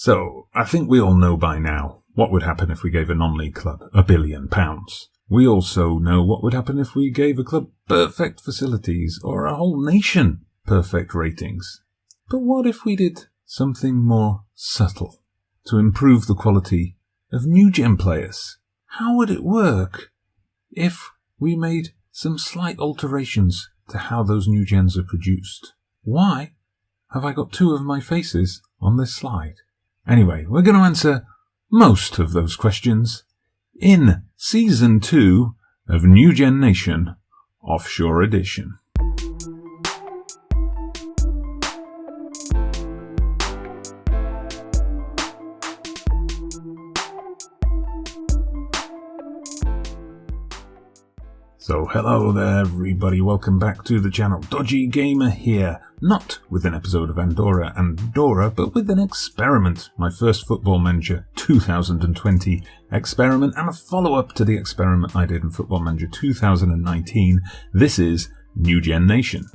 So, I think we all know by now what would happen if we gave a non-league club £1 billion. We also know what would happen if we gave a club perfect facilities or a whole nation perfect ratings. But what if we did something more subtle to improve the quality of new-gen players? How would it work if we made some slight alterations to how those new gens are produced? Why have I got two of my faces on this slide? Anyway, we're going to answer most of those questions in Season 2 of Newgen Nation, Offshore Edition. So hello there everybody, welcome back to the channel. Dodgy Gamer here, not with an episode of Andorra and Dora, but with an experiment, my first Football Manager 2020 experiment and a follow-up to the experiment I did in Football Manager 2019. This is Newgen Nation.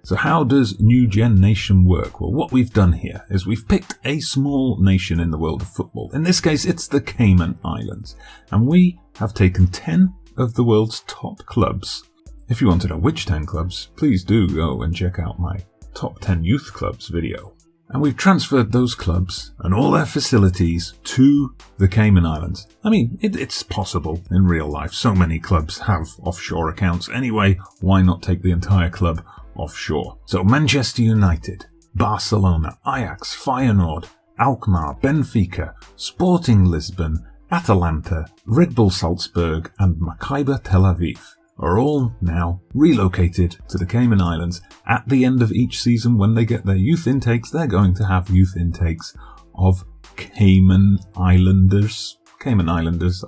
So how does Newgen Nation work? Well, what we've done here is we've picked a small nation in the world of football. In this case, it's the Cayman Islands, and we have taken 10 of the world's top clubs. If you want to know which 10 clubs, please do go and check out my top 10 youth clubs video. And we've transferred those clubs and all their facilities to the Cayman Islands. I mean, it's possible in real life. So many clubs have offshore accounts. Anyway, why not take the entire club offshore? So Manchester United, Barcelona, Ajax, Feyenoord, Alkmaar, Benfica, Sporting Lisbon, Atalanta, Red Bull Salzburg and Maccabi Tel-Aviv are all now relocated to the Cayman Islands. At the end of each season, when they get their youth intakes, they're going to have youth intakes of Cayman Islanders,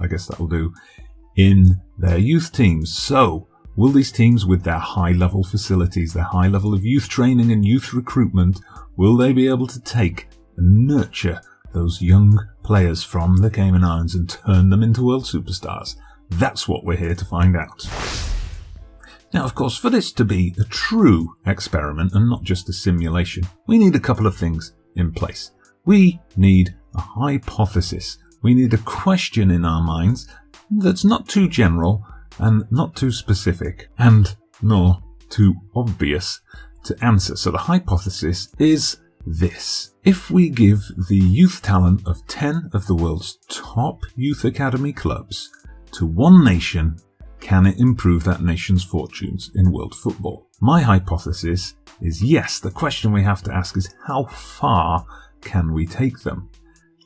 I guess that'll do, in their youth teams. So, will these teams with their high-level facilities, their high level of youth training and youth recruitment, will they be able to take and nurture those young players from the Cayman Islands and turn them into world superstars? That's what we're here to find out. Now, of course, for this to be a true experiment and not just a simulation, we need a couple of things in place. We need a hypothesis. We need a question in our minds that's not too general and not too specific and nor too obvious to answer. So the hypothesis is this: if we give the youth talent of 10 of the world's top youth academy clubs to one nation, can it improve that nation's fortunes in world football? My hypothesis is yes. The question we have to ask is, how far can we take them?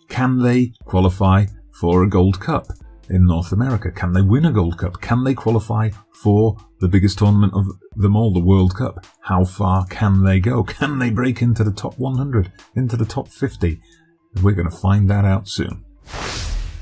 Can they qualify for a Gold Cup in North America? Can they win a Gold Cup? Can they qualify for the biggest tournament of them all, the World Cup? How far can they go? Can they break into the top 100, into the top 50? We're going to find that out soon.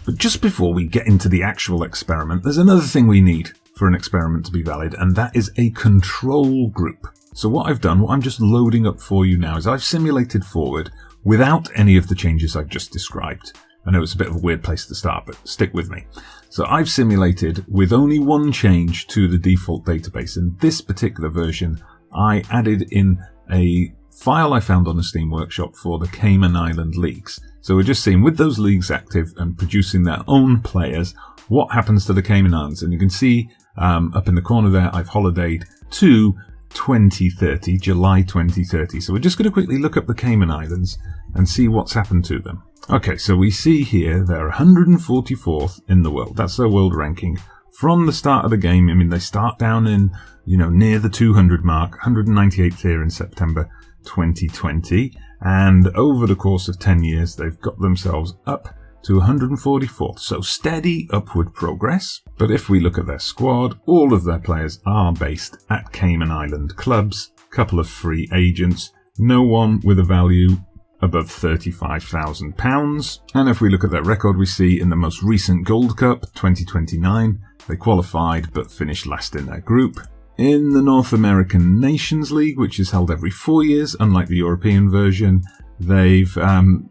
But just before we get into the actual experiment, there's another thing we need for an experiment to be valid, and that is a control group. So what I've done, what I'm just loading up for you now, is I've simulated forward without any of the changes I've just described. I know it's a bit of a weird place to start, but stick with me. So I've simulated with only one change to the default database. In this particular version, I added in a file I found on the Steam Workshop for the Cayman Island leagues. So we're just seeing, with those leagues active and producing their own players, what happens to the Cayman Islands. And you can see up in the corner there, I've holidayed to 2030, July 2030. So we're just going to quickly look up the Cayman Islands and see what's happened to them. Okay, so we see here they're 144th in the world. That's their world ranking from the start of the game. I mean, they start down in, near the 200 mark, 198th here in September 2020. And over the course of 10 years, they've got themselves up to 144th. So steady upward progress. But if we look at their squad, all of their players are based at Cayman Island clubs, couple of free agents, no one with a value above £35,000. And if we look at their record, we see in the most recent Gold Cup 2029, they qualified but finished last in their group. In the North American Nations League, which is held every 4 years, unlike the European version, they've done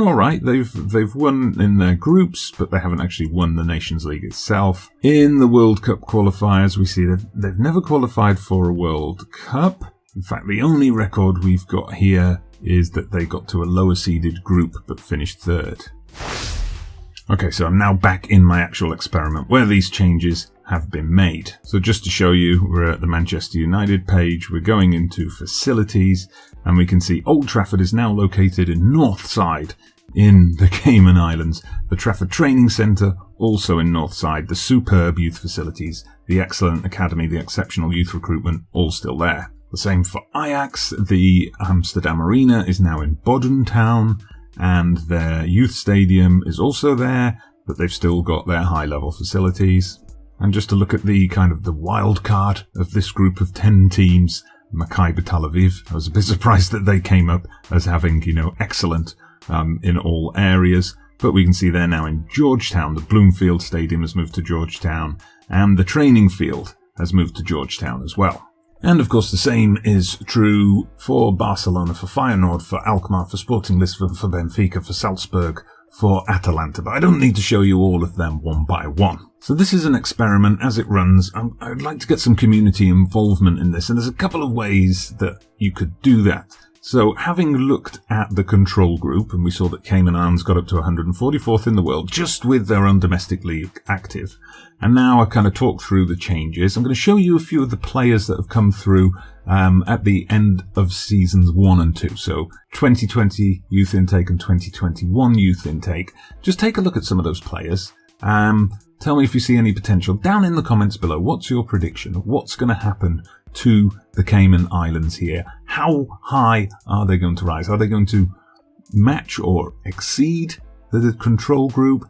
all right. They've won in their groups, but they haven't actually won the Nations League itself. In the World Cup qualifiers, we see they've never qualified for a World Cup. In fact, the only record we've got here is that they got to a lower seeded group but finished third. Okay, so I'm now back in my actual experiment where these changes have been made. So just to show you, we're at the Manchester United page, we're going into facilities, and we can see Old Trafford is now located in Northside in the Cayman Islands. The Trafford Training Centre also in Northside, the superb youth facilities, the excellent academy, the exceptional youth recruitment, all still there. The same for Ajax, the Amsterdam Arena is now in Bodentown, and their youth stadium is also there, but they've still got their high-level facilities. And just to look at the kind of the wild card of this group of 10 teams, Maccabi Tel-Aviv, I was a bit surprised that they came up as having, excellent in all areas. But we can see they're now in Georgetown. The Bloomfield Stadium has moved to Georgetown, and the training field has moved to Georgetown as well. And of course the same is true for Barcelona, for Feyenoord, for Alkmaar, for Sporting Lisbon, for Benfica, for Salzburg, for Atalanta, but I don't need to show you all of them one by one. So this is an experiment as it runs. I'd like to get some community involvement in this, and there's a couple of ways that you could do that. So having looked at the control group, and we saw that Cayman Islands got up to 144th in the world just with their own domestic league active. And now I kind of talked through the changes. I'm going to show you a few of the players that have come through at the end of seasons 1 and 2. So 2020 youth intake and 2021 youth intake. Just take a look at some of those players. Tell me if you see any potential. Down in the comments below, what's your prediction? What's going to happen to the Cayman Islands here? How high are they going to rise? Are they going to match or exceed the control group?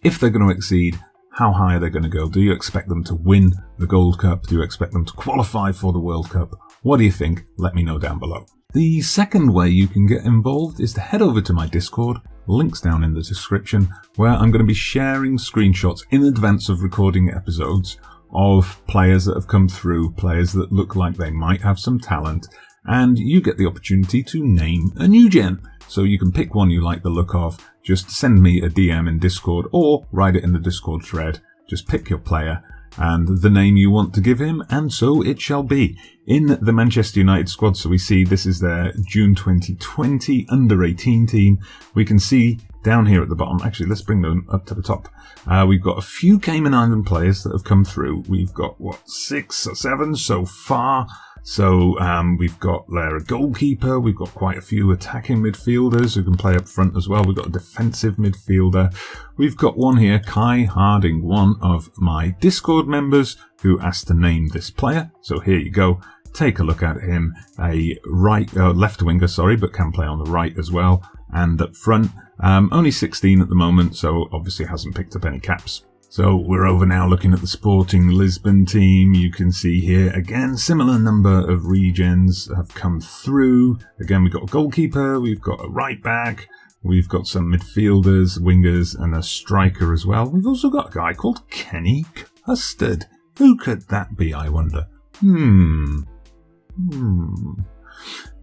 If they're going to exceed, how high are they going to go? Do you expect them to win the Gold Cup? Do you expect them to qualify for the World Cup? What do you think? Let me know down below. The second way you can get involved is to head over to my Discord, links down in the description, where I'm going to be sharing screenshots in advance of recording episodes of players that have come through, players that look like they might have some talent, and you get the opportunity to name a Newgen. So you can pick one you like the look of, just send me a DM in Discord or write it in the Discord thread. Just pick your player and the name you want to give him, and so it shall be. In the Manchester United squad, so we see this is their June 2020 under-18 team. We can see down here at the bottom, actually let's bring them up to the top. We've got a few Cayman Island players that have come through. We've got, 6 or 7 so far. So we've got there a goalkeeper, we've got quite a few attacking midfielders who can play up front as well. We've got a defensive midfielder. We've got one here, Kai Harding, one of my Discord members who asked to name this player. So here you go. Take a look at him. A left winger, but can play on the right as well. And up front, only 16 at the moment, so obviously hasn't picked up any caps. So we're over now looking at the Sporting Lisbon team. You can see here, again, similar number of regens have come through. Again, we've got a goalkeeper, we've got a right back, we've got some midfielders, wingers, and a striker as well. We've also got a guy called Kenny Custard. Who could that be, I wonder?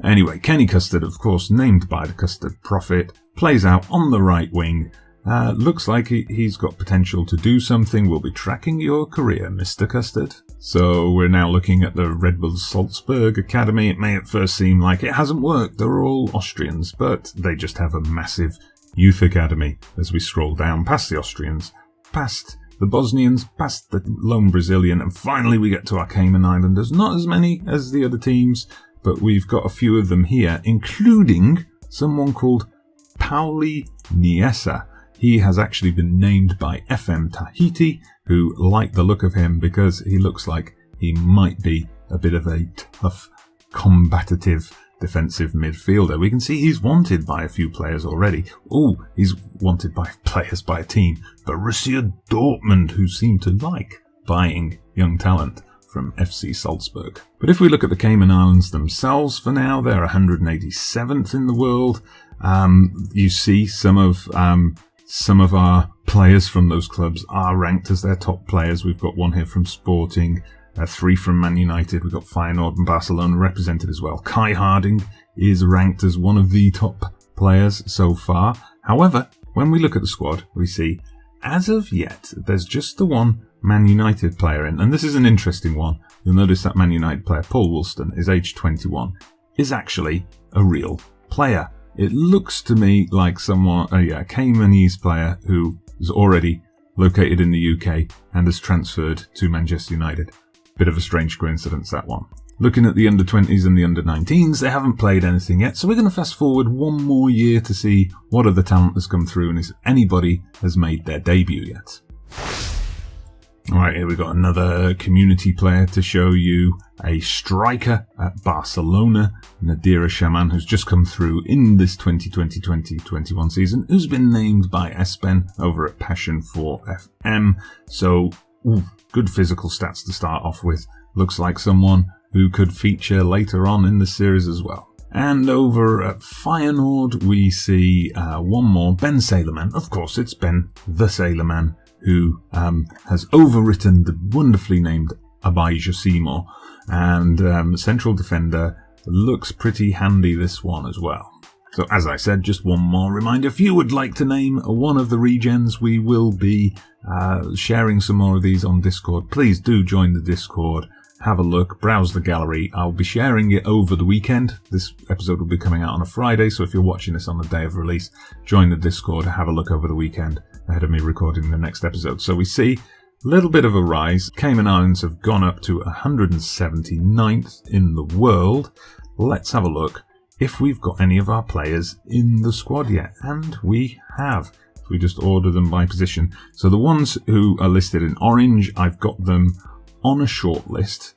Anyway, Kenny Custard, of course, named by the Custard Prophet, plays out on the right wing. Looks like he's got potential to do something. We'll be tracking your career, Mr. Custard. So we're now looking at the Red Bull Salzburg Academy. It may at first seem like it hasn't worked. They're all Austrians, but they just have a massive youth academy as we scroll down past the Austrians, past the Bosnians, past the lone Brazilian, and finally we get to our Cayman Islanders. Not as many as the other teams, but we've got a few of them here, including someone called Pauli Niesa. He has actually been named by FM20, who like the look of him because he looks like he might be a bit of a tough, combative defensive midfielder. We can see he's wanted by a few players already. Oh, he's wanted by players by a team, Borussia Dortmund, who seem to like buying young talent from FC Salzburg. But if we look at the Cayman Islands themselves for now, they're 187th in the world. You see some of our players from those clubs are ranked as their top players. We've got one here from Sporting, 3 from Man United. We've got Feyenoord and Barcelona represented as well. Kai Harding is ranked as one of the top players so far. However, when we look at the squad, we see, as of yet, there's just the one Man United player in. And this is an interesting one. You'll notice that Man United player, Paul Woolston, is age 21, is actually a real player. It looks to me like someone, a Caymanese player who is already located in the UK and has transferred to Manchester United. Bit of a strange coincidence, that one. Looking at the under-20s and the under-19s, they haven't played anything yet, so we're going to fast forward one more year to see what other talent has come through and if anybody has made their debut yet. Alright, here we've got another community player to show you. A striker at Barcelona, Nadira Shaman, who's just come through in this 2020-2021 season, who's been named by Espen over at Passion for FM. So, good physical stats to start off with. Looks like someone who could feature later on in the series as well. And over at Feyenoord, we see one more, Ben Sailorman. Of course, it's Ben the Sailorman, who has overwritten the wonderfully named Abai Josimo. And central defender looks pretty handy, this one as well. So as I said, just one more reminder, if you would like to name one of the regens, we will be sharing some more of these on Discord. Please do join the Discord. Have a look, browse the gallery. I'll be sharing it over the weekend. This episode will be coming out on a Friday, so if you're watching this on the day of release, join the Discord, have a look over the weekend ahead of me recording the next episode. So we see a little bit of a rise. Cayman Islands have gone up to 179th in the world. Let's have a look if we've got any of our players in the squad yet, and we have. If we just order them by position. So the ones who are listed in orange, I've got them on a short list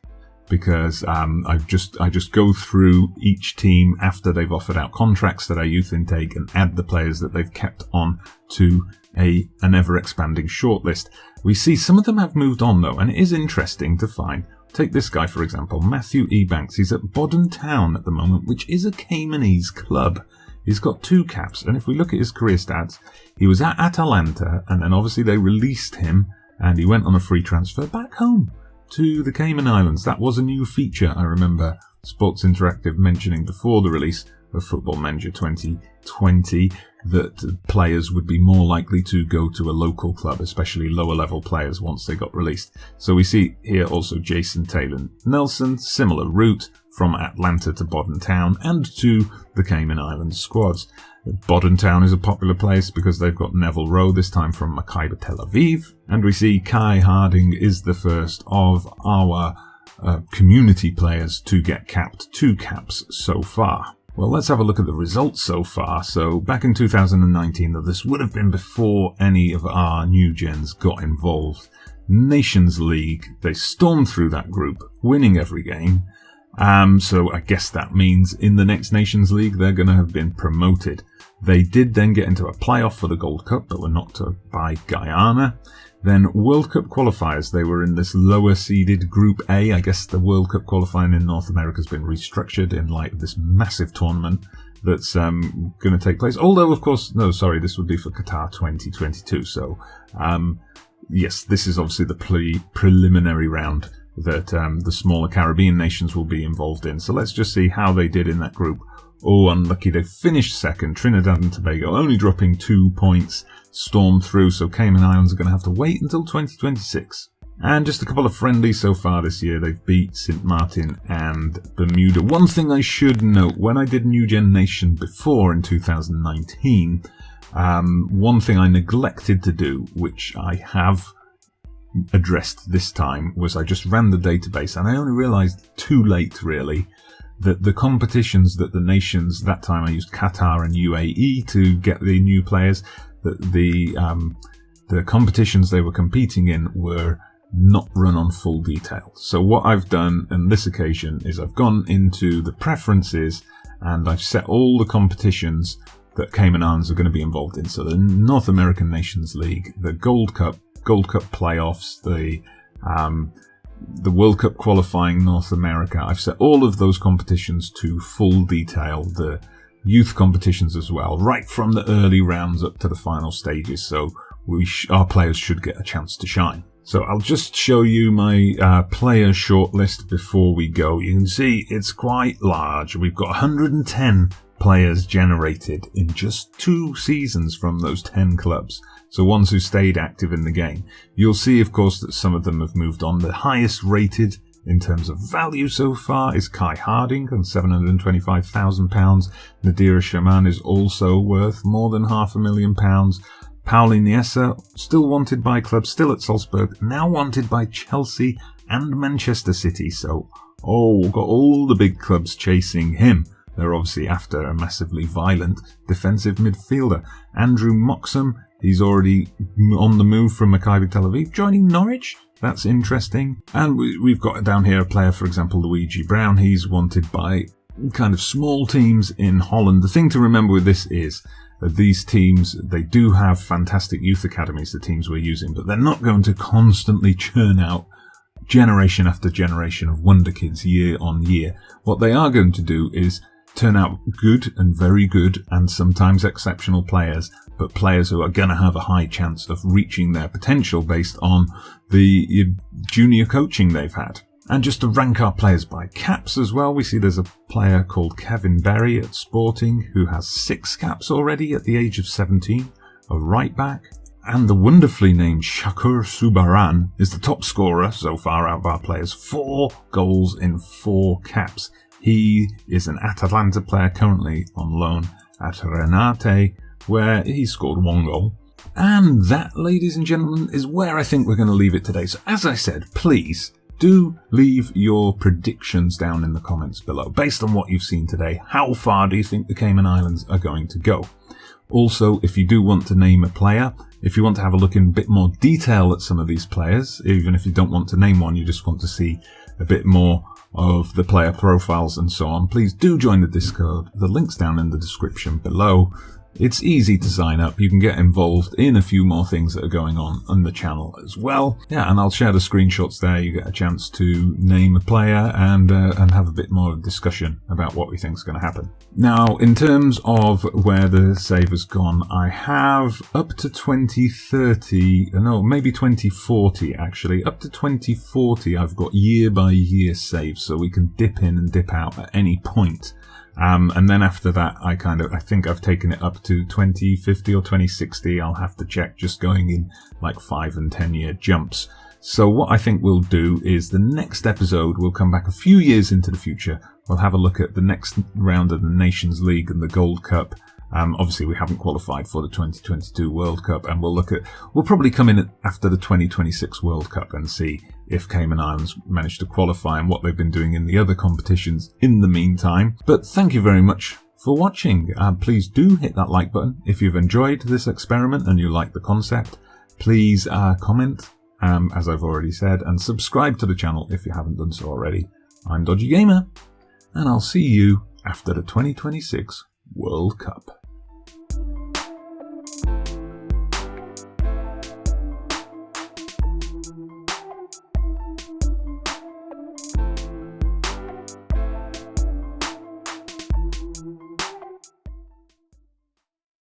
because I just go through each team after they've offered out contracts that are youth intake and add the players that they've kept on to an ever-expanding shortlist. We see some of them have moved on though, and it is interesting to find. Take this guy for example, Matthew E. Banks. He's at Bodden Town at the moment, which is a Caymanese club. He's got 2 caps, and if we look at his career stats, he was at Atalanta, and then obviously they released him, and he went on a free transfer back home to the Cayman Islands. That was a new feature, I remember Sports Interactive mentioning before the release of Football Manager 2020 that players would be more likely to go to a local club, especially lower level players once they got released. So we see here also Jason Taylor Nelson, similar route from Atlanta to Bodden Town and to the Cayman Islands squads. Bodden Town is a popular place because they've got Neville Rowe, this time from Maccabi Tel-Aviv. And we see Kai Harding is the first of our community players to get capped, 2 caps so far. Well, let's have a look at the results so far. So back in 2019, though this would have been before any of our new gens got involved, Nations League, they stormed through that group, winning every game. So I guess that means in the next Nations League they're going to have been promoted. They did then get into a playoff for the Gold Cup, but were knocked out by Guyana. Then World Cup qualifiers, they were in this lower seeded Group A. I guess the World Cup qualifying in North America has been restructured in light of this massive tournament that's going to take place. Although, of course, no, sorry, this would be for Qatar 2022. So, yes, this is obviously the preliminary round that the smaller Caribbean nations will be involved in. So let's just see how they did in that group. Oh, unlucky. They finished second. Trinidad and Tobago only dropping 2 points, stormed through. So Cayman Islands are going to have to wait until 2026. And just a couple of friendlies so far this year. They've beat St. Martin and Bermuda. One thing I should note, when I did Newgen Nation before in 2019, one thing I neglected to do, which I have addressed this time, was I just ran the database and I only realized too late really that the competitions that the nations, that time I used Qatar and UAE to get the new players, that the competitions they were competing in were not run on full detail. So what I've done on this occasion is I've gone into the preferences and I've set all the competitions that Cayman Islands are going to be involved in. So the North American Nations League, the Gold Cup playoffs, the World Cup qualifying North America. I've set all of those competitions to full detail, the youth competitions as well, right from the early rounds up to the final stages, so our players should get a chance to shine. So I'll just show you my player shortlist before we go. You can see it's quite large. We've got 110 players generated in just 2 seasons from those 10 clubs. So ones who stayed active in the game. You'll see, of course, that some of them have moved on. The highest rated in terms of value so far is Kai Harding on £725,000. Nadira Shaman is also worth more than £500,000. Pauline Niessa, still wanted by clubs, still at Salzburg, now wanted by Chelsea and Manchester City. So, got all the big clubs chasing him. They're obviously after a massively violent defensive midfielder. Andrew Moxham, he's already on the move from Maccabi Tel Aviv, joining Norwich. That's interesting. And we've got down here a player, for example, Luigi Brown. He's wanted by kind of small teams in Holland. The thing to remember with this is that these teams, they do have fantastic youth academies, the teams we're using, but they're not going to constantly churn out generation after generation of wonder kids year on year. What they are going to do is turn out good and very good and sometimes exceptional players, but players who are going to have a high chance of reaching their potential based on the junior coaching they've had. And just to rank our players by caps as well, we see there's a player called Kevin Berry at Sporting who has 6 caps already at the age of 17, a right back. And the wonderfully named Shakur Subaran is the top scorer so far out of our players, 4 goals in 4 caps. He is an Atalanta player currently on loan at Renate, where he scored 1 goal. And that, ladies and gentlemen, is where I think we're going to leave it today. So as I said, please do leave your predictions down in the comments below. Based on what you've seen today, how far do you think the Cayman Islands are going to go? Also, if you do want to name a player, if you want to have a look in a bit more detail at some of these players, even if you don't want to name one, you just want to see a bit more of the player profiles and so on, please do join the Discord. The link's down in the description below. It's easy to sign up. You can get involved in a few more things that are going on the channel as well. Yeah, and I'll share the screenshots there. You get a chance to name a player and have a bit more discussion about what we think is going to happen. Now, in terms of where the save has gone, I have up to 2030, no, maybe 2040 actually. Up to 2040, I've got year by year saves, so we can dip in and dip out at any point. And then after that, I think I've taken it up to 2050 or 2060. I'll have to check, just going in like 5 and 10 year jumps. So what I think we'll do is the next episode, we'll come back a few years into the future. We'll have a look at the next round of the Nations League and the Gold Cup. Obviously we haven't qualified for the 2022 World Cup, and we'll probably come in after the 2026 World Cup and see if Cayman Islands managed to qualify and what they've been doing in the other competitions in the meantime. But thank you very much for watching. Please do hit that like button if you've enjoyed this experiment and you like the concept. Please comment, as I've already said, and subscribe to the channel if you haven't done so already. I'm Dodgy Gamer, and I'll see you after the 2026 World Cup.